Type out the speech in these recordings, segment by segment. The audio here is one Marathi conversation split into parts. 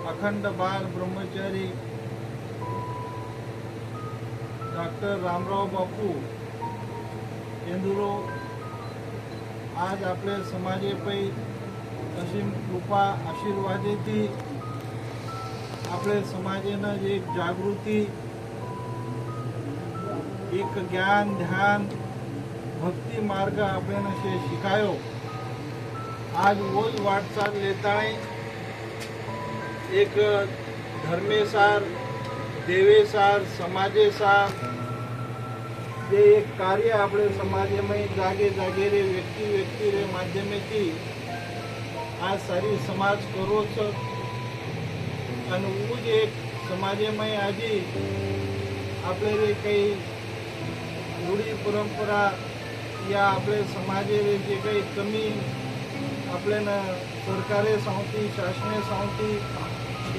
अखंड बाल ब्रह्मचारी डॉक्टर रामराव बापू येंदुरो आज आपले समाजे पै असीम कृपा आशीर्वादेती आपले समाजेनं एक जागृती एक ज्ञान ध्यान भक्ती मार्ग आपल्यानं शे शिकायो आज वोज वाटचाल लेताळे एक धर्मेसार देवेसार समाजेसार जे एक कार्य आपले समाजेमय जागे जागे रे व्यक्ती रे माध्यमेती आज सारी समाज करोच आणि ऊज एक समाजेमय आजी आपले रे काही रूढी परंपरा या आपले समाजे रे जे काही कमी आपल्याला सरकारे सांगती शासने सांगती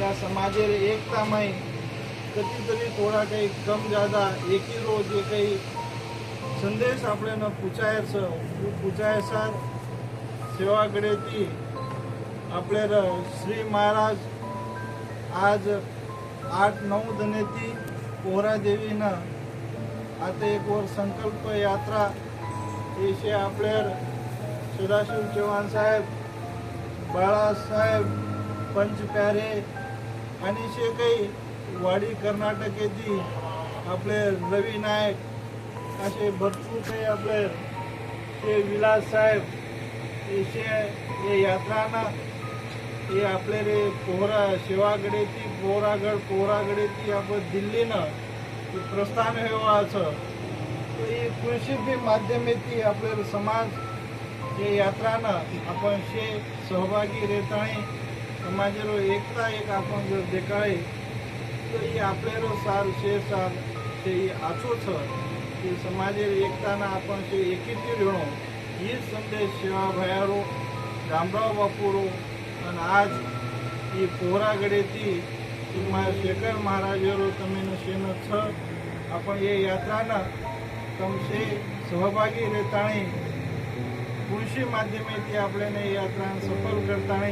या समाजे रे एकतामय कधीतरी थोडा काही कम ज्यादा एकी रोज जे काही संदेश आपल्याला पुचायचा सेवाकडे ती आपल्या श्री महाराज आज 8-9 दनेती पोहरा देवीनं आता एक वर संकल्प यात्रा येशे आपल्या सदाशिव चव्हाण साहेब बाळासाहेब पंचप्यारे आणि शे काही वाडी कर्नाटक येथे आपले रवी नायक असे भरपूर काही आपले ते विलास साहेब हे यात्राना हे आपले रे पोहरा सेवाकडे ती पोहरागडे ती आपण दिल्लीनं प्रस्थान व्हायचं ही कृषी माध्यमेती आपले समाज हे यात्रानं आपण शे सहभागी रेताळे समाजेरो एकता एक आपण जर देखाळे तर ही आपल्यारो सार शे सार ते आचोच की समाजे एकताना आपण शे एकीची रेणो ही संदेश सेवा भयारो रामराव बापूरो आणि आज ही पोहरागडे ती शेखर महाराजेरो तमेन शेन छ आपण ये यात्राना तमशे सहभागी रेताणे कृषी माध्यमेती आपल्याने यात्रा सफल करताना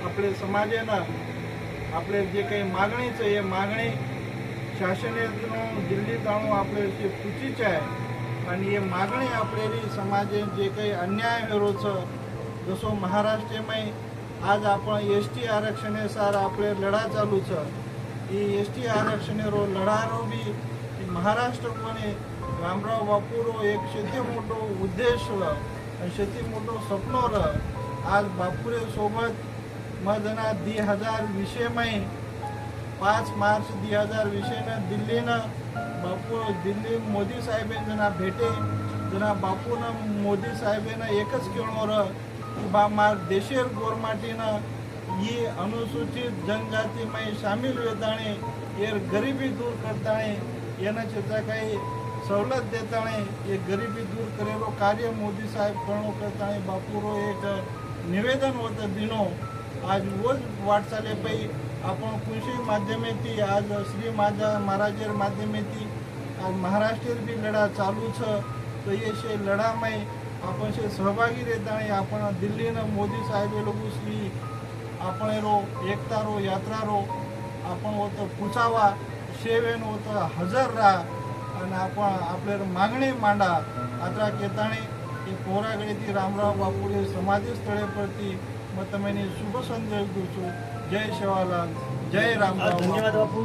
आपले समाजेनं आपले जे काही मागणीचं हे मागणी शासनातून दिल्लीत आणून आपले पुचीचे आहे आणि हे मागणी आपल्याली समाजे जे काही अन्याय विरोधचं जसो महाराष्ट्रमय आज आपण एस.टी. आरक्षणानुसार आपले लढा चालूच ही एस.टी. आरक्षणारो लढारो बी महाराष्ट्र कोणी रामराव बापूरो एक शेती मोठो उद्देश आणि शेती मोठो स्वप्नोर आज बापूरे सोबत मजना 2020 में 5 मार्च 2020 में दिल्लीनं बापू दिल्ली मोदी साहेबांना जना भेटे जना बापूनं मोदी साहेबांना एकच केळोर बा मार देशेर गोरमाटीनं ही अनुसूचित जनजातीमय शामिल वेताणे ये गरिबी दूर करताणे यानं त्याचा काही सवलत देताणे ये गरिबी दूर करेलो कार्य मोदी साहेब करणो करताणे बापूरो एक निवेदन होतं दिनो आज वोज वाटचाले पै आपण कृषी माध्यमेती आज श्री महाराजेर माध्यमेती आज महाराष्ट्र बी लढा चालू छ तो ये शे लढामय आपण शे सहभागी रेताणे आपण दिल्लीनं मोदी साहेब लोक श्री आपण रो एकता रो यात्रा रो आपण होतं पुचावा शेवेन होतं हजर राहा आणि आपण आपल्या मागणी मांडा आता केताणे हे पोहरागडे ती रामराव बापूरे समाधी स्थळे प्रती मग तुम्ही शुभ संदेश देऊ जय शेवालाल जय रामराव धन्यवाद बापू।